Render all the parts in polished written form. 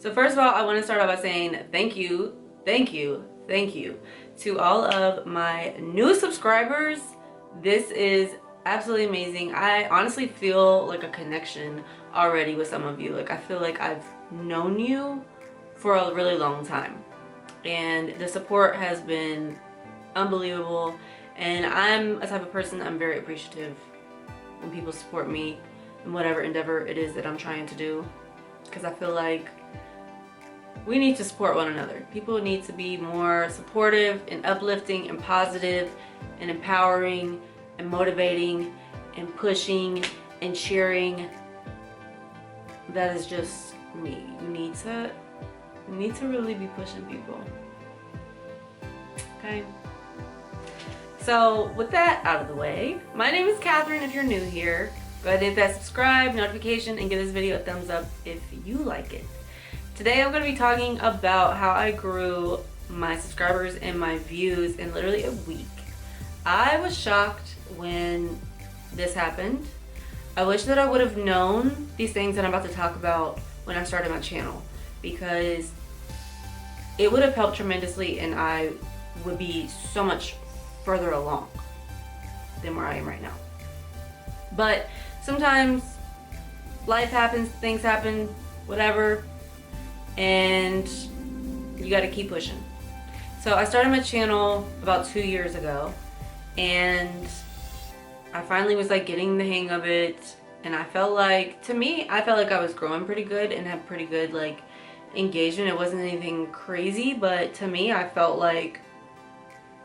So first of all, I want to start off by saying thank you to all of my new subscribers. This is absolutely amazing. I honestly feel like a connection already with some of you. Like I feel like I've known you for a really long time, and the support has been unbelievable. And I'm a type of person, I'm very appreciative when people support me in whatever endeavor it is that I'm trying to do, because I feel like we need to support one another. People need to be more supportive and uplifting and positive and empowering and motivating and pushing and cheering. That is just me. We need to really be pushing people. Okay? So with that out of the way, my name is Catherine. If you're new here, go ahead and hit that subscribe notification and give this video a thumbs up if you like it. Today I'm going to be talking about how I grew my subscribers and my views in literally a week. I was shocked when this happened. I wish that I would have known these things that I'm about to talk about when I started my channel, because it would have helped tremendously and I would be so much further along than where I am right now. But sometimes life happens, things happen, whatever, and you got to keep pushing. So I started my channel about 2 years ago, and I finally was like getting the hang of it, and I felt like, I felt like I was growing pretty good and had pretty good like engagement. It wasn't anything crazy, but to me I felt like,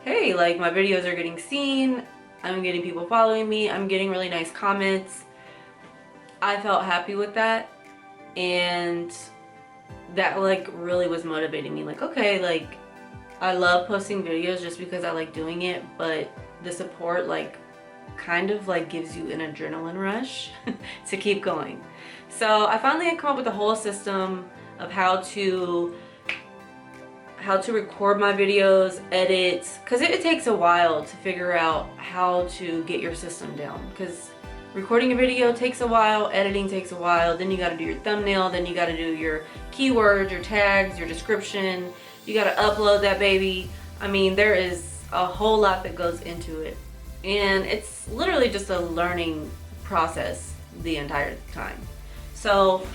hey, like my videos are getting seen, I'm getting people following me, I'm getting really nice comments. I felt happy with that, and that like really was motivating me. Like, okay, like I love posting videos just because I like doing it, but the support like kind of like gives you an adrenaline rush to keep going. So I finally had come up with a whole system of how to record my videos, edit, because it takes a while to figure out how to get your system down, because recording a video takes a while, editing takes a while, then you got to do your thumbnail, then you got to do your keywords, your tags, your description, you got to upload that baby. I mean, there is a whole lot that goes into it, and it's literally just a learning process the entire time. So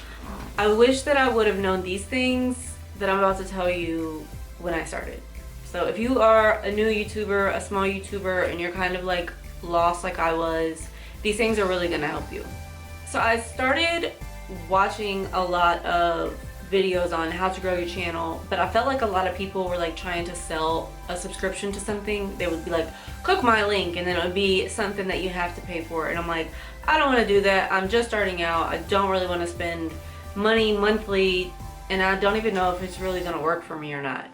I wish that I would have known these things that I'm about to tell you when I started. So if you are a new YouTuber, a small YouTuber, and you're kind of like lost like I was, these things are really gonna help you. So I started watching a lot of videos on how to grow your channel, but I felt like a lot of people were like trying to sell a subscription to something. They would be like, click my link, and then it would be something that you have to pay for. And I'm like, I don't want to do that. I'm just starting out. I don't really want to spend money monthly, and I don't even know if it's really gonna work for me or not.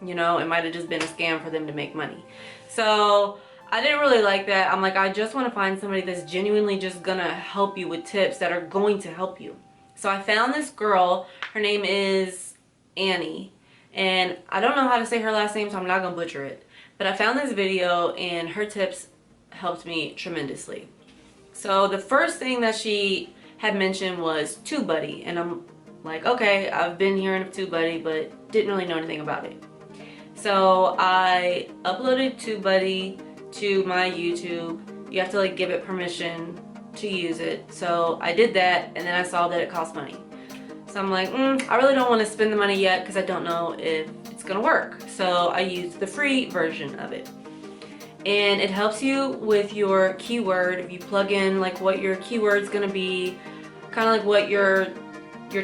You know, it might have just been a scam for them to make money. So I didn't really like that. I'm like, I just want to find somebody that's genuinely just gonna help you with tips that are going to help you. So I found this girl. Her name is Annie, and I don't know how to say her last name, so I'm not gonna butcher it, but I found this video and her tips helped me tremendously. So the first thing that she had mentioned was TubeBuddy, and I'm like, okay, I've been hearing of TubeBuddy but didn't really know anything about it. So I uploaded TubeBuddy to my YouTube. You have to like give it permission to use it. So I did that, and then I saw that it cost money. So I'm like, I really don't want to spend the money yet because I don't know if it's gonna work. So I used the free version of it. And it helps you with your keyword. If you plug in like what your keyword's gonna be, kind of like what your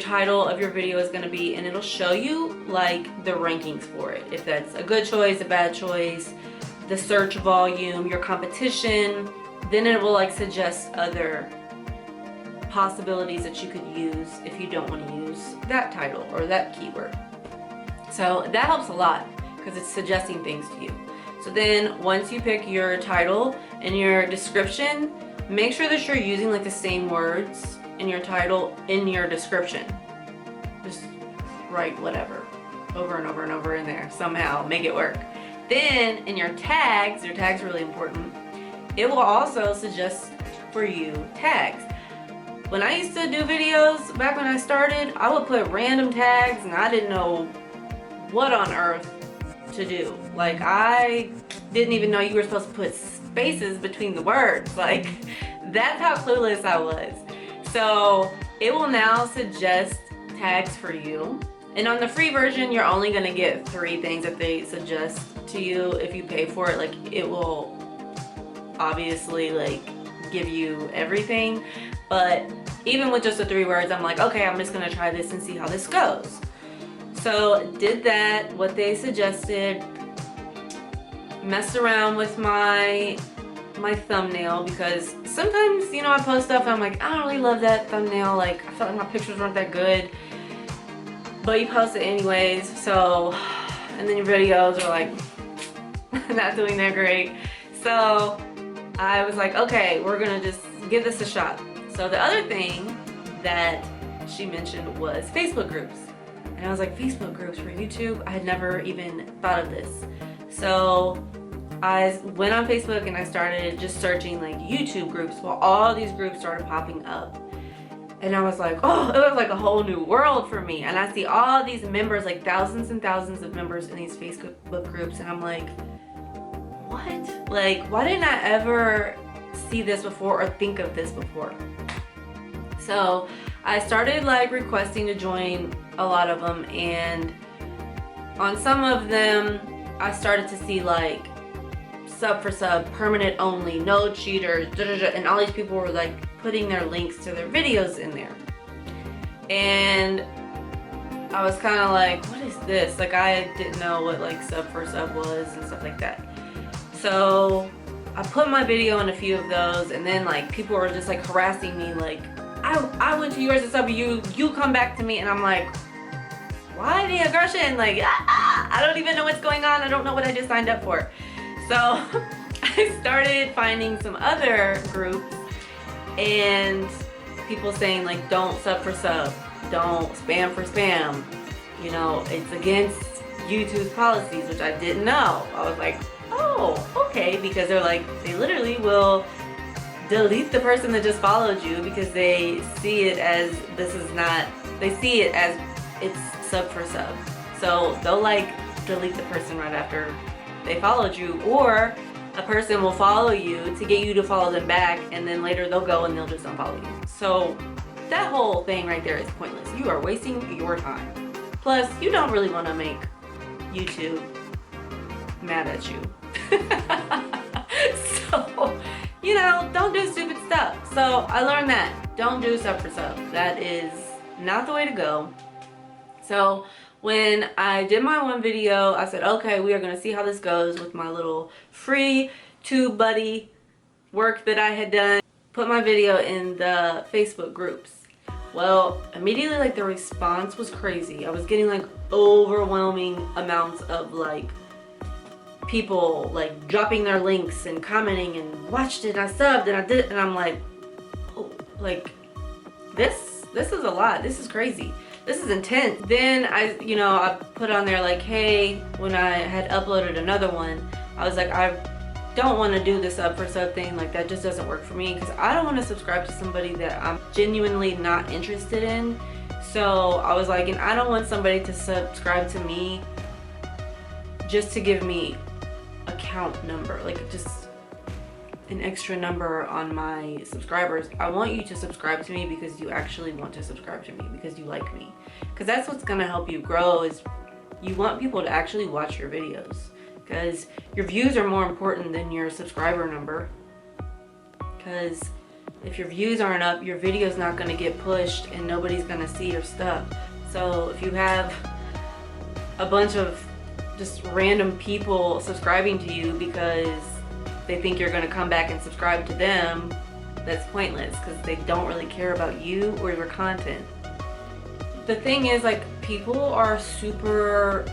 title of your video is going to be, and it'll show you like the rankings for it, if that's a good choice, a bad choice, the search volume, your competition. Then it will like suggest other possibilities that you could use if you don't want to use that title or that keyword. So that helps a lot because it's suggesting things to you. So then once you pick your title and your description, make sure that you're using like the same words in your title, in your description. Just write whatever over and over and over in there somehow, make it work. Then in your tags are really important. It will also suggest for you tags. when I used to do videos back when I started, I would put random tags and I didn't know what on earth to do. Like, I didn't even know you were supposed to put spaces between the words. Like, that's how clueless I was. So it will now suggest tags for you. And on the free version, you're only gonna get 3 things that they suggest to you. If you pay for it, like, it will obviously like give you everything. But even with just the 3 words, I'm like, okay, I'm just gonna try this and see how this goes. So did that, what they suggested, messed around with my thumbnail, because sometimes, you know, I post stuff and I'm like, I don't really love that thumbnail, like I felt like my pictures weren't that good, but you post it anyways. So, and then your videos are like not doing that great. So I was like, okay, we're gonna just give this a shot. So the other thing that she mentioned was Facebook groups. And I was like, Facebook groups for YouTube? I had never even thought of this. So I went on Facebook and I started just searching like YouTube groups. Well, all these groups started popping up. And I was like, oh, it was like a whole new world for me. And I see all these members, like thousands and thousands of members in these Facebook groups. And I'm like, what? Like, why didn't I ever see this before or think of this before? So I started like requesting to join a lot of them, and on some of them I started to see like sub for sub, permanent only, no cheaters, and all these people were like putting their links to their videos in there. And I was kind of like, what is this? Like, I didn't know what like sub for sub was and stuff like that. So I put my video in a few of those, and then like people were just like harassing me, like, I went to yours and sub, you come back to me. And I'm like, why the aggression? Like, I don't even know what's going on. I don't know what I just signed up for. So I started finding some other groups and people saying like, don't sub for sub, don't spam for spam. You know, it's against YouTube's policies, which I didn't know. I was like, oh, okay, because they're like, they literally will delete the person that just followed you because they see it as they see it as it's sub for sub. So they'll like delete the person right after they followed you, or a person will follow you to get you to follow them back, and then later they'll go and they'll just unfollow you. So that whole thing right there is pointless. You are wasting your time. Plus, you don't really want to make YouTube mad at you. So, you know, don't do stupid stuff. So I learned that. Don't do sub for sub. That is not the way to go. So when I did my one video, I said, okay, we are going to see how this goes with my little free TubeBuddy work that I had done. Put my video in the Facebook groups. Well, immediately like the response was crazy. I was getting like overwhelming amounts of like people like dropping their links and commenting and watched it, I subbed and I did it, and I'm like, oh, like this is a lot. This is crazy. This is intense. Then I put on there like, hey, when I had uploaded another one, I was like, I don't want to do this sub for sub thing. Like, that just doesn't work for me, because I don't want to subscribe to somebody that I'm genuinely not interested in. So I was like, and I don't want somebody to subscribe to me just to give me a count number, like just an extra number on my subscribers. I want you to subscribe to me because you actually want to subscribe to me, because you like me, because that's what's gonna help you grow. Is you want people to actually watch your videos, because your views are more important than your subscriber number. Because if your views aren't up, your video's not gonna get pushed and nobody's gonna see your stuff. So if you have a bunch of just random people subscribing to you because they think you're going to come back and subscribe to them, that's pointless, because they don't really care about you or your content. The thing is, like, people are super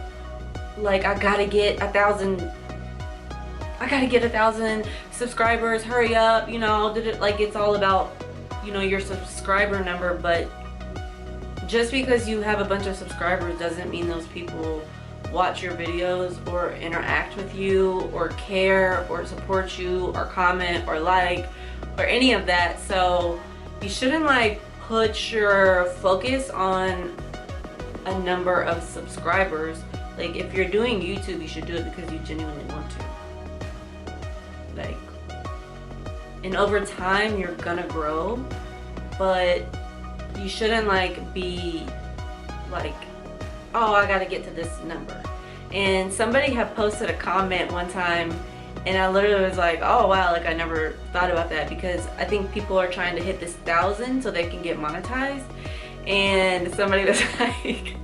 like, I gotta get 1,000 subscribers, hurry up, you know, like it's all about, you know, your subscriber number. But just because you have a bunch of subscribers doesn't mean those people watch your videos or interact with you or care or support you or comment or like or any of that. So you shouldn't like put your focus on a number of subscribers. Like, if you're doing YouTube, you should do it because you genuinely want to. Like, and over time you're gonna grow, but you shouldn't like be like, oh, I gotta get to this number. And somebody had posted a comment one time, and I literally was like, oh wow, like I never thought about that, because I think people are trying to hit this 1,000 so they can get monetized. And somebody was like,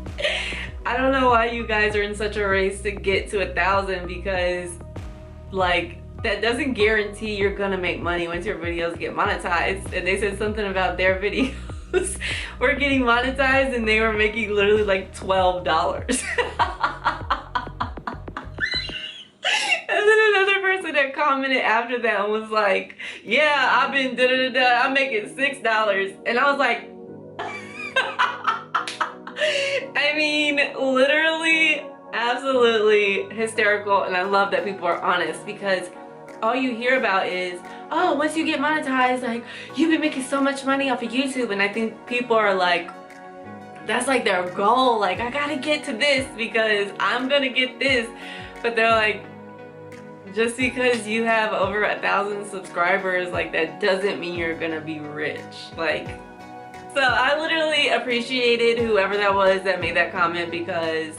I don't know why you guys are in such a race to get to 1,000, because like that doesn't guarantee you're gonna make money once your videos get monetized. And they said something about their videos were getting monetized and they were making literally like $12. And then another person that commented after that was like, yeah, I've been da-da-da-da, I'm making $6. And I was like, I mean, literally, absolutely hysterical. And I love that people are honest, because all you hear about is, oh, once you get monetized, like, you've been making so much money off of YouTube. And I think people are like, that's like their goal. Like, I gotta get to this because I'm gonna get this. But they're like, just because you have over 1,000 subscribers, like, that doesn't mean you're gonna be rich. Like, so I literally appreciated whoever that was that made that comment, because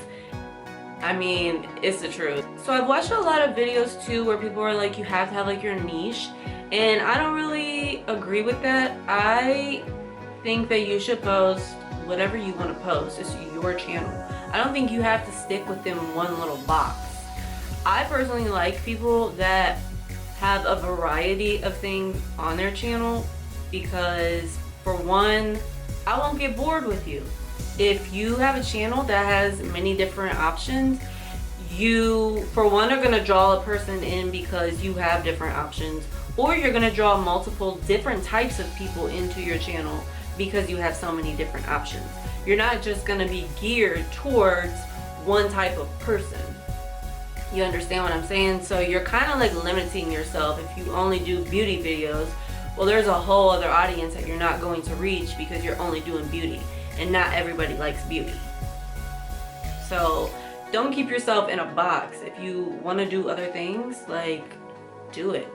I mean, it's the truth. So I've watched a lot of videos too where people are like, you have to have like your niche, and I don't really agree with that. I think that you should post whatever you want to post. It's your channel. I don't think you have to stick within one little box. I personally like people that have a variety of things on their channel, because for one, I won't get bored with you. If you have a channel that has many different options, you, for one, are gonna draw a person in because you have different options, or you're gonna draw multiple different types of people into your channel because you have so many different options. You're not just gonna be geared towards one type of person. You understand what I'm saying? So you're kind of like limiting yourself. If you only do beauty videos, well, there's a whole other audience that you're not going to reach because you're only doing beauty. And not everybody likes beauty. So don't keep yourself in a box. If you want to do other things, like, do it.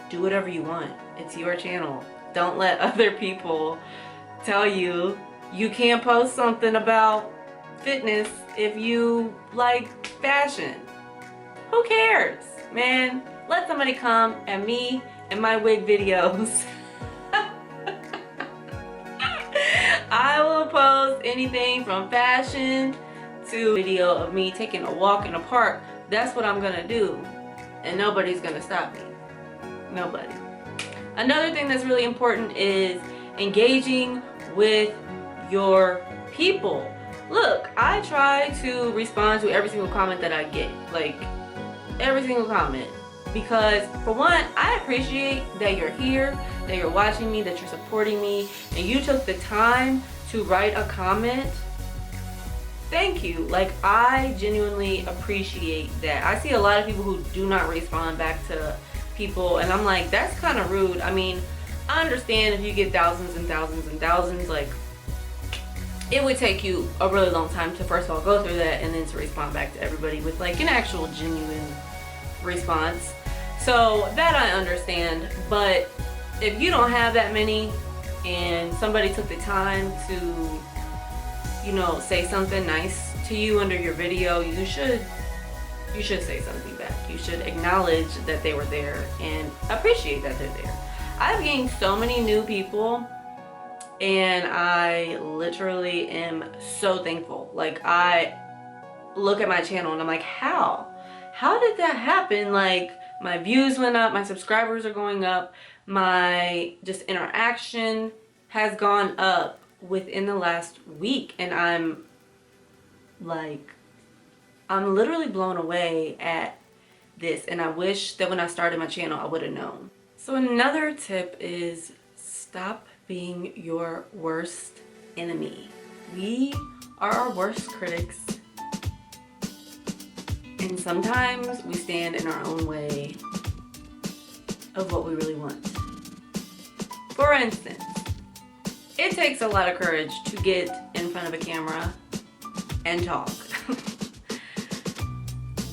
Do whatever you want. It's your channel. Don't let other people tell you you can't post something about fitness if you like fashion. Who cares, man? Let somebody come at me and my wig videos. I will post anything from fashion to video of me taking a walk in a park. That's what I'm gonna do, and nobody's gonna stop me. Nobody. Another thing that's really important is engaging with your people. Look, I try to respond to every single comment that I get, like every single comment, because for one, I appreciate that you're here, that you're watching me, that you're supporting me, and you took the time to write a comment. Thank you. Like, I genuinely appreciate that. I see a lot of people who do not respond back to people, and I'm like, that's kind of rude. I mean, I understand if you get thousands and thousands and thousands, like, it would take you a really long time to first of all go through that, and then to respond back to everybody with like an actual genuine response. So that I understand, but if you don't have that many and somebody took the time to, you know, say something nice to you under your video, you should say something back. You should acknowledge that they were there and appreciate that they're there. I've gained so many new people, and I literally am so thankful. Like, I look at my channel and I'm like, how did that happen? Like, my views went up, my subscribers are going up, my just interaction has gone up within the last week, and I'm literally blown away at this, and I wish that when I started my channel I would have known. So another tip is stop being your worst enemy. We are our worst critics, and sometimes we stand in our own way of what we really want. For instance, it takes a lot of courage to get in front of a camera and talk.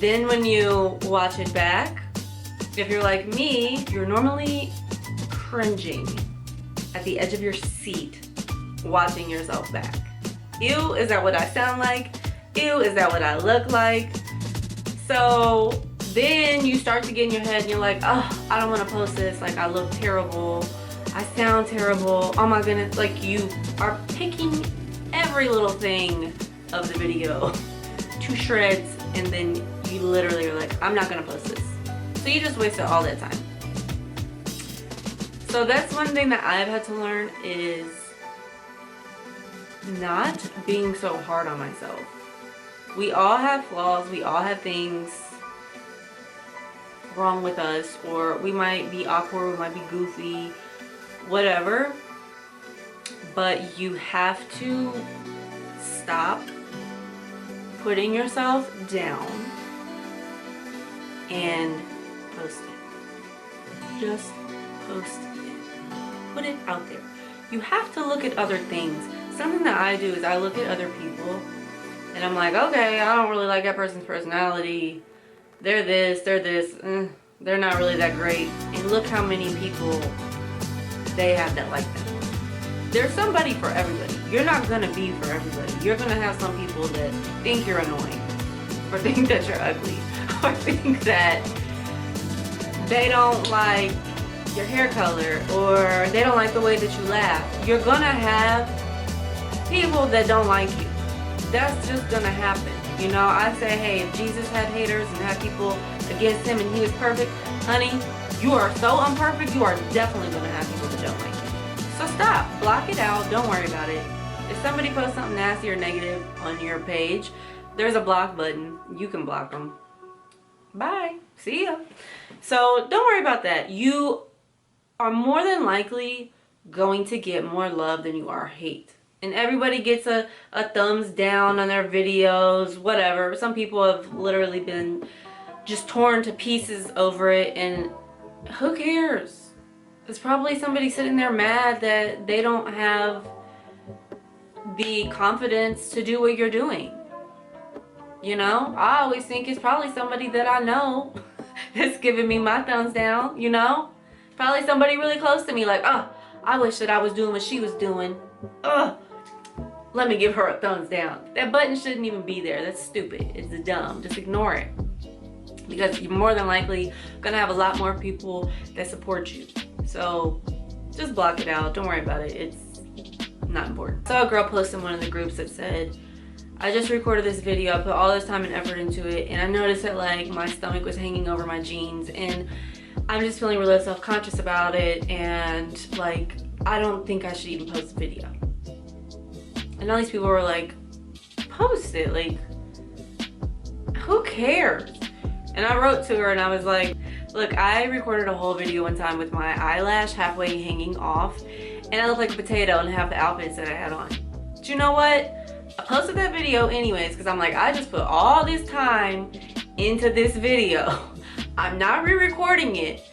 Then when you watch it back, if you're like me, you're normally cringing at the edge of your seat watching yourself back. Ew, is that what I sound like? Ew, is that what I look like? So then you start to get in your head and you're like, oh, I don't want to post this. Like, I look terrible. I sound terrible. Oh my goodness. Like, you are picking every little thing of the video to shreds, and then you literally are like, I'm not going to post this. So you just wasted all that time. So that's one thing that I've had to learn, is not being so hard on myself. We all have flaws. We all have things wrong with us, or we might be awkward, we might be goofy, whatever. But you have to stop putting yourself down and post it. Just post it. Put it out there. You have to look at other things. Something that I do is I look at other people and I'm like, okay, I don't really like that person's personality. They're this, they're not really that great. And look how many people they have that like them. There's somebody for everybody. You're not gonna be for everybody. You're gonna have some people that think you're annoying, or think that you're ugly, or think that they don't like your hair color, or they don't like the way that you laugh. You're gonna have people that don't like you. That's just gonna happen. You know, I say, hey, if Jesus had haters and had people against him and he was perfect, honey, you are so imperfect, you are definitely gonna have people that don't like you. So stop, block it out, don't worry about it. If somebody posts something nasty or negative on your page, there's a block button. You can block them. Bye, see ya. So don't worry about that. You are more than likely going to get more love than you are hate. And everybody gets a thumbs down on their videos, whatever. Some people have literally been just torn to pieces over it, and who cares? It's probably somebody sitting there mad that they don't have the confidence to do what you're doing. You know, I always think it's probably somebody that I know that's giving me my thumbs down, you know? Probably somebody really close to me, like, oh, I wish that I was doing what she was doing. Let me give her a thumbs down. That button shouldn't even be there. That's stupid. It's dumb. Just ignore it. Because you're more than likely gonna have a lot more people that support you. So just block it out. Don't worry about it. It's not important. I saw a girl post in one of the groups that said, I just recorded this video. I put all this time and effort into it, and I noticed that like my stomach was hanging over my jeans, and I'm just feeling really self-conscious about it, and like I don't think I should even post a video. And all these people were like, post it, like who cares? And I wrote to her and I was like, look, I recorded a whole video one time with my eyelash halfway hanging off, and I looked like a potato in half the outfits that I had on. But you know what? I posted that video anyways because I'm like, I just put all this time into this video. I'm not re-recording it.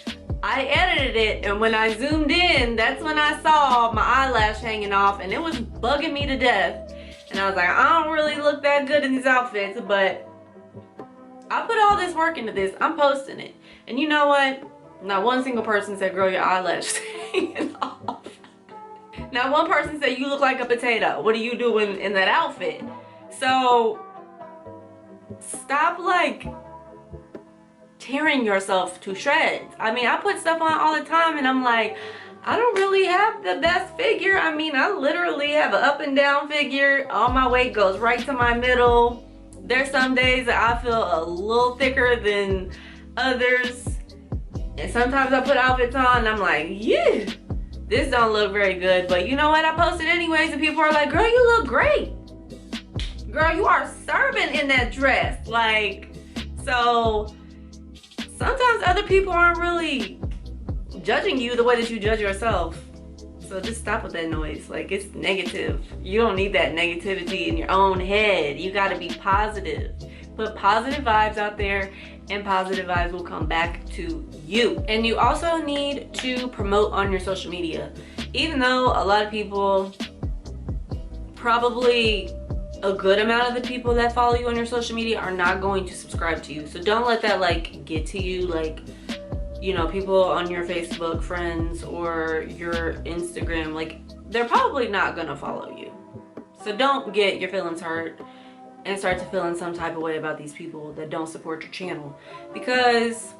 I edited it, and when I zoomed in, that's when I saw my eyelash hanging off, and it was bugging me to death. And I was like, I don't really look that good in these outfits, but I put all this work into this. I'm posting it. And you know what? Not one single person said, girl, your eyelash is hanging off. Not one person said, you look like a potato. What are you doing in that outfit? So stop like tearing yourself to shreds. I mean, I put stuff on all the time and I'm like, I don't really have the best figure. I mean, I literally have an up and down figure. All my weight goes right to my middle. There's some days that I feel a little thicker than others. And sometimes I put outfits on and I'm like, yeah, this don't look very good. But you know what? I posted anyways and people are like, girl, you look great. Girl, you are serving in that dress. Like, so sometimes other people aren't really judging you the way that you judge yourself. So just stop with that noise. Like, it's negative. You don't need that negativity in your own head. You gotta be positive. Put positive vibes out there and positive vibes will come back to you. And you also need to promote on your social media. even though a lot of people, probably a good amount of the people that follow you on your social media are not going to subscribe to you. So don't let that like get to you. Like, you know, people on your Facebook friends or your Instagram, like they're probably not gonna follow you. So don't get your feelings hurt and start to feel in some type of way about these people that don't support your channel, because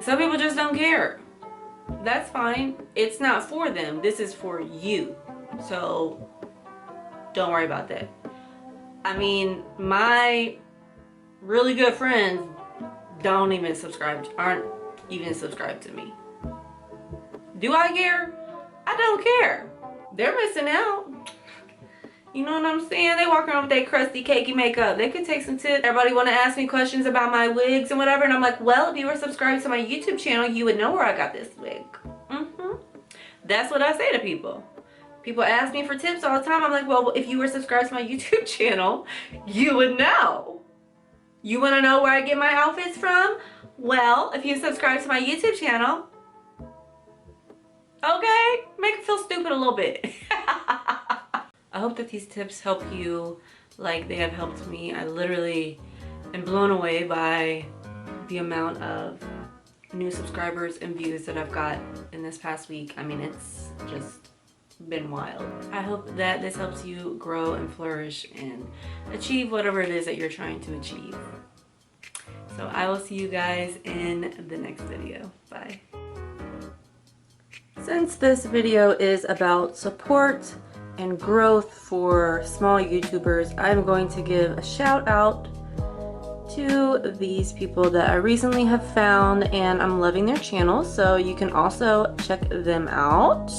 some people just don't care. That's fine. It's not for them. This is for you. So don't worry about that. I mean, my really good friends don't even aren't even subscribed to me. Do I care? I don't care. They're missing out. You know what I'm saying? They walk around with their crusty, cakey makeup. They could take some tips. Everybody want to ask me questions about my wigs and whatever. And I'm like, well, if you were subscribed to my YouTube channel, you would know where I got this wig. That's what I say to people. People ask me for tips all the time. I'm like, well, if you were subscribed to my YouTube channel, you would know. You want to know where I get my outfits from? Well, if you subscribe to my YouTube channel, okay, make it feel stupid a little bit. I hope that these tips help you like they have helped me. I literally am blown away by the amount of new subscribers and views that I've got in this past week. I mean, it's just been wild. I hope that this helps you grow and flourish and achieve whatever it is that you're trying to achieve. So I will see you guys in the next video. Bye. Since this video is about support and growth for small YouTubers, I'm going to give a shout out to these people that I recently have found, and I'm loving their channel, so you can also check them out.